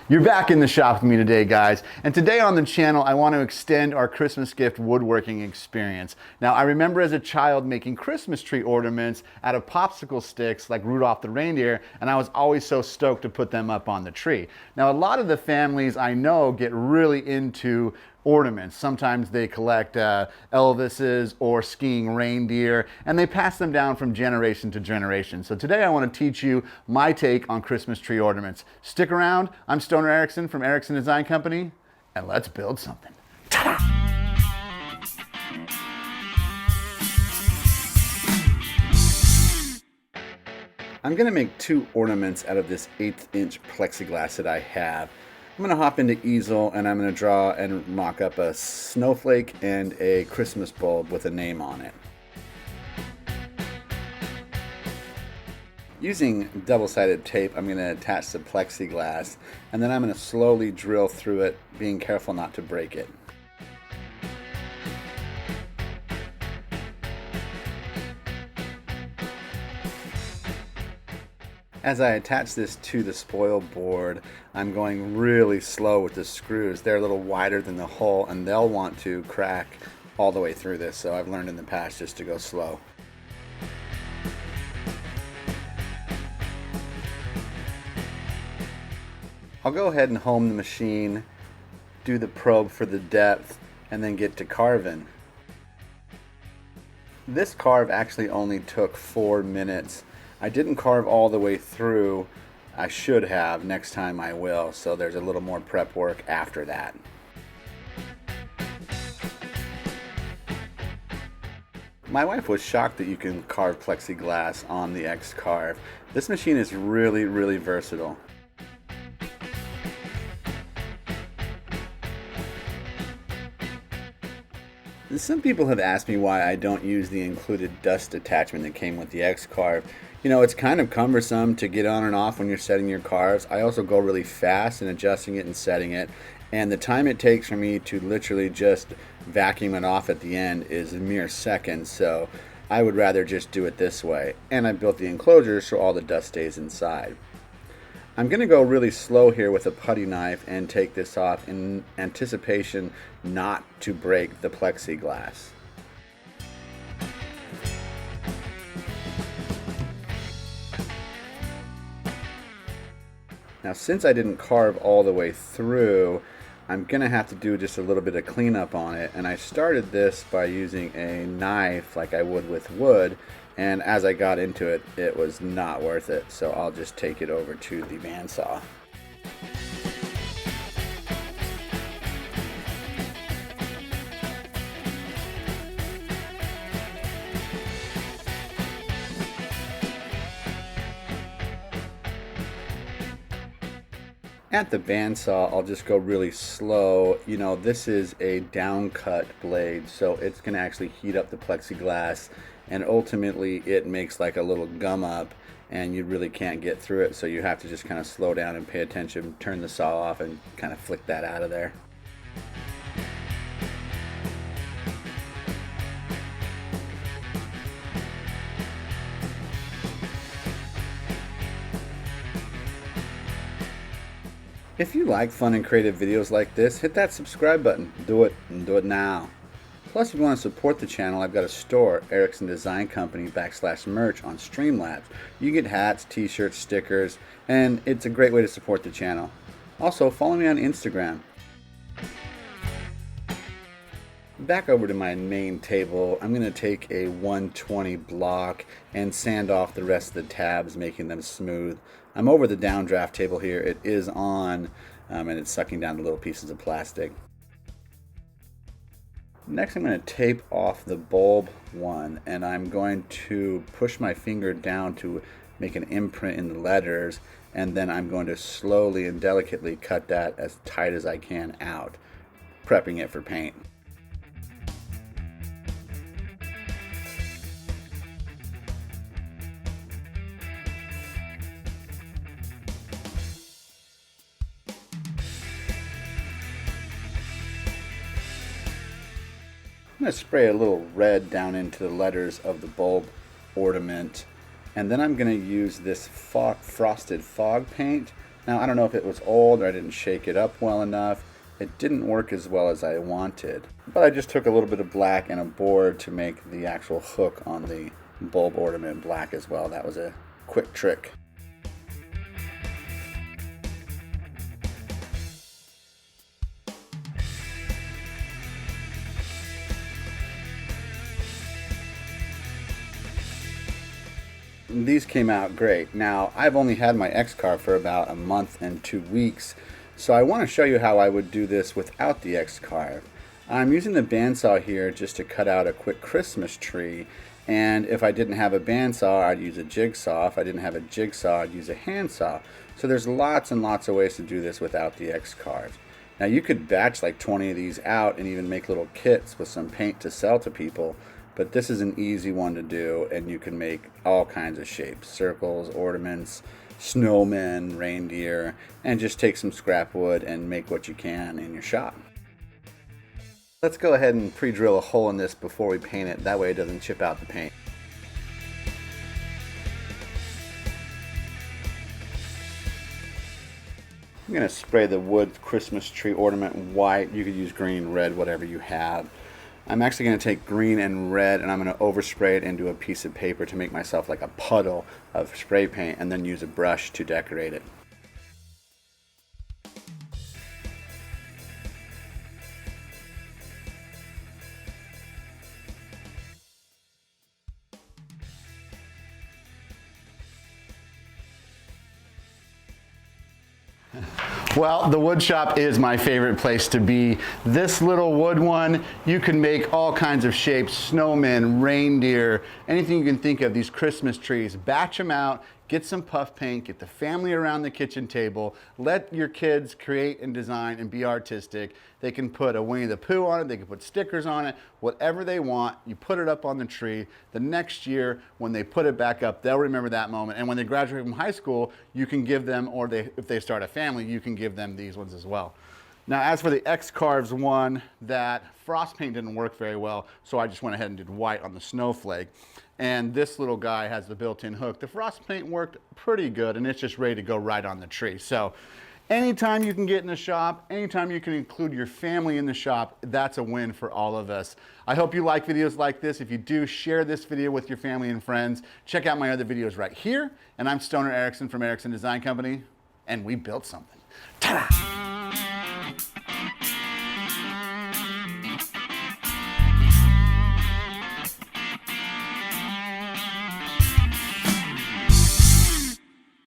You're back in the shop with me today, guys. And today on the channel, I want to extend our Christmas gift woodworking experience. Now, I remember as a child making Christmas tree ornaments out of popsicle sticks like Rudolph the reindeer, and I was always so stoked to put them up on the tree. Now, a lot of the families I know get really into ornaments. Sometimes they collect Elvises or skiing reindeer, and they pass them down from generation to generation. So today I want to teach you my take on Christmas tree ornaments. Stick around. I'm Stoner Ericson from Ericson Design Company, and let's build something. Ta-da! I'm going to make two ornaments out of this 1/8" plexiglass that I have. I'm going to hop into easel and I'm going to draw and mock up a snowflake and a Christmas bulb with a name on it. Using double-sided tape, I'm going to attach the plexiglass and then I'm going to slowly drill through it, being careful not to break it. As I attach this to the spoil board, I'm going really slow with the screws. They're a little wider than the hole and they'll want to crack all the way through this, so I've learned in the past just to go slow. I'll go ahead and home the machine, do the probe for the depth, and then get to carving. This carve actually only took 4 minutes. I didn't carve all the way through. I should have. Next time I will. So there's a little more prep work after that. My wife was shocked that you can carve plexiglass on the X-Carve. This machine is really versatile. Some people have asked me why I don't use the included dust attachment that came with the X-Carve. You know, it's kind of cumbersome to get on and off when you're setting your carves. I also go really fast in adjusting it and setting it, and the time it takes for me to literally just vacuum it off at the end is a mere seconds, so I would rather just do it this way. And I built the enclosure so all the dust stays inside. I'm going to go really slow here with a putty knife and take this off in anticipation not to break the plexiglass. Now, since I didn't carve all the way through, I'm going to have to do just a little bit of cleanup on it, and I started this by using a knife like I would with wood, and as I got into it, it was not worth it, so I'll just take it over to the bandsaw. At the bandsaw, I'll just go really slow. You know, this is a downcut blade, so it's going to actually heat up the plexiglass, and ultimately it makes like a little gum up, and you really can't get through it, so you have to just kind of slow down and pay attention, turn the saw off, and kind of flick that out of there. If you like fun and creative videos like this, hit that subscribe button. Do it, and do it now. Plus, if you want to support the channel, I've got a store, Ericson Design Company /merch on Streamlabs. You get hats, t-shirts, stickers, and it's a great way to support the channel. Also, follow me on Instagram. Back over to my main table, I'm going to take a 120 block and sand off the rest of the tabs, making them smooth. I'm over the downdraft table here. It is on, and it's sucking down the little pieces of plastic. Next, I'm going to tape off the bulb one, and I'm going to push my finger down to make an imprint in the letters, and then I'm going to slowly and delicately cut that as tight as I can out, prepping it for paint. I'm going to spray a little red down into the letters of the bulb ornament, and then I'm going to use this frosted fog paint Now, I don't know if it was old or I didn't shake it up well enough. It didn't work as well as I wanted. But I just took a little bit of black and a board to make the actual hook on the bulb ornament black as well. That was a quick trick. These came out great. Now, I've only had my X-Carve for about a month and 2 weeks, so I want to show you how I would do this without the X-Carve. I'm using the bandsaw here just to cut out a quick Christmas tree, and if I didn't have a bandsaw, I'd use a jigsaw. If I didn't have a jigsaw, I'd use a handsaw. So there's lots and lots of ways to do this without the X-Carve. Now, you could batch like 20 of these out and even make little kits with some paint to sell to people. But this is an easy one to do, and you can make all kinds of shapes: circles, ornaments, snowmen, reindeer, and just take some scrap wood and make what you can in your shop. Let's go ahead and pre-drill a hole in this before we paint it. That way it doesn't chip out the paint. I'm going to spray the wood Christmas tree ornament white. You could use green, red, whatever you have. I'm actually going to take green and red and I'm going to overspray it into a piece of paper to make myself like a puddle of spray paint, and then use a brush to decorate it. Well, the wood shop is my favorite place to be. This little wood one, you can make all kinds of shapes: snowmen, reindeer, anything you can think of, these Christmas trees. Batch them out, get some puff paint, get the family around the kitchen table, let your kids create and design and be artistic. They can put a Winnie the Pooh on it, they can put stickers on it, whatever they want. You put it up on the tree. The next year, when they put it back up, they'll remember that moment. And when they graduate from high school, you can give them, or if they start a family, you can give them these ones as well. Now, as for the X-Carves one, that frost paint didn't work very well, so I just went ahead and did white on the snowflake. And this little guy has the built-in hook. The frost paint worked pretty good, and it's just ready to go right on the tree. So anytime you can get in the shop, anytime you can include your family in the shop, that's a win for all of us. I hope you like videos like this. If you do, share this video with your family and friends. Check out my other videos right here. And I'm Stoner Ericson from Ericson Design Company, and we built something. Ta-da!